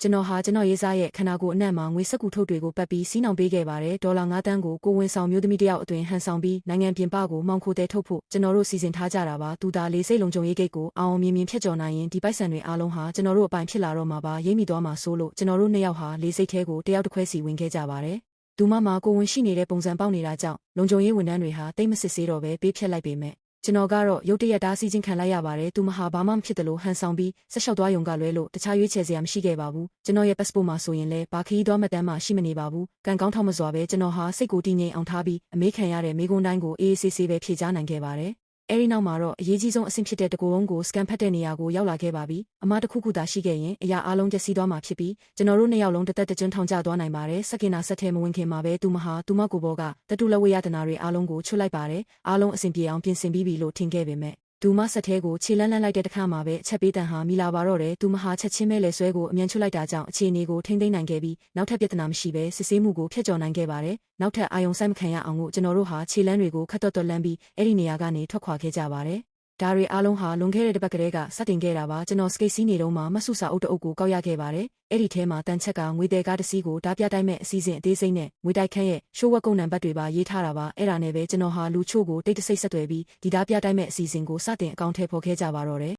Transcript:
ကျွန်တော်ဟာကျွန်တော်ရေးစားရဲ့ခန္ဓာကိုယ်အနက်မှာငွေစက္ကူထုတ်တွေကိုပတ်ပြီးစီးနှောင်ပေးခဲ့ပါတယ်ဒေါ်လာ9 သန်းကိုကိုဝင်ဆောင်မျိုးသမီးတယောက်အတွင်ဟန်ဆောင်ပြီးနိုင်ငံပြင်ပကိုမောင်ခိုတဲထုတ်ဖို့ကျွန်တော်တို့စီစဉ်ထားကြတာပါသူသားလေးစိတ်လုံးကြုံရေးဂိတ်ကိုအောင်မြင်ဖြတ်ကျော်နိုင်ရင်ဒီပိုက်ဆံတွေအားလုံးဟာကျွန်တော်တို့အပိုင်ဖြစ်လာတော့မှာပါရိပ်မိသွားမှာဆိုလို့ကျွန်တော်တို့နှစ်ယောက်ဟာလေးစိတ်ထဲကိုတယောက်တစ်ခွဲစီဝင်ခဲ့ကြပါတယ်ဒူမမှာကိုဝင်ရှိနေတဲ့ပုံစံပေါက်နေတာကြောင့်လုံခြုံရေးဝန်ထမ်းတွေဟာတိတ်မစစ်ဆေးတော့ပဲပေးဖြတ်လိုက်ပေမဲ့ကျွန်တော်ကတော့ရုတ်တရက်တားဆီးခြင်းခံလိုက်ရပါတယ်သူမဟာဘာမှမဖြစ်တယ်လို့ဟန်ဆောင်ပြီးဆက်လျှောက်သွားယုံကလွဲလို့တခြားရွေးချယ်စရာမရှိခဲ့ပါဘူးကျွန်တော်ရဲ့ passport မှာဆိုရင်လည်းဘာခရီးသွားမှတ်တမ်းမှရှိမနေပါဘူးကံကောင်းထောက်မစွာပဲကျွန်တော်ဟာစိတ်ကိုတည်ငြိမ်အောင်ထားပြီးအမေးခံရတဲ့မိကွန်းတိုင်းကိုအေးအေးဆေးဆေးပဲဖြေကြားနိုင်ခဲ့ပါတယ်အဲဒီနောက်မှာတော့အရေးကြီးဆုံးအဆင့်ဖြစ်တဲ့တကူလုံးကိုစကန်ဖတ်တဲ့နေရာကိုရောက်လာခဲ့ပါပြီအမတစ်ခုခုသာရှိခဲ့ရင်အရာအလုံးကျစီးသွားမှာဖြစ်ပြီးကျွန်တော်တို့နှစ်ယောက်လုံးတသက်တကျွန်းထောင်ကျသွားနိုင်ပါတယ်စက်ကင်နာဆက်ထဲမဝင်ခင်မှာပဲသူမဟာသူမကိုဘောကတတူလက်ဝဲရတနာတွေအားလုံးကိုချွတ်လိုက်ပါတယ်အားလုံးအဆင်ပြေအောင်ပြင်ဆင်ပြီးပြီလို့ထင်ခဲ့ပေမဲ့ဒူမဆက်ထဲကိုခြေလန်းလိုက်တဲ့တခါမှာပဲအချက်ပေးတန်ဟာမိလာပါတော့တယ်သူမဟာချက်ချင်းပဲလဲဆွဲကိုအမြန်ချွတ်လိုက်တာကြောင့်အခြေအနေကိုထိမ့်သိမ့်နိုင်ခဲ့ပြီးနောက်ထပ်ပြဿနာမရှိပဲစစ်ဆေးမှုကိုဖျက်ကျော်နိုင်ခဲ့ပါတယ်နောက်ထပ်အာယုံဆိုင်မခံရအောင်ကိုကျွန်တော်တို့ဟာခြေလန်းတွေကိုခတ်တော့လန်းပြီးအဲ့ဒီနေရာကနေထွက်ခွာခဲ့ကြပါတယ်ဒါတွေအားလုံးဟာလွန်ခဲ့တဲ့တစ်ပတ်ကလေးကစတင်ခဲ့တာပါကျွန်တော်စကိတ်စီးနေတော့မှမဆုစာအုပ်တအုပ်ကိုကောက်ရခဲ့ပါတယ်အဲ့ဒီထဲမှာတန်ချက်ကငွေတဲကားတစ်စီးကိုဓာပြတိုင်းမဲ့အစည်းအသေးစိမ့်နဲ့ငွေတိုက်ခန်းရဲ့ရှိုးဝက်ကုန်းနံပါတ်တွေပါရေးထားတာပါအဲ့ဒါနဲ့ပဲကျွန်တော်ဟာလူချို့ကိုတိတ်တဆိတ်ဆက်သွယ်ပြီးဒီဓာပြတိုင်းမဲ့အစီအစဉ်ကိုစတင်အကောင့်ထဲပေါ်ခဲ့ကြပါတော့တယ်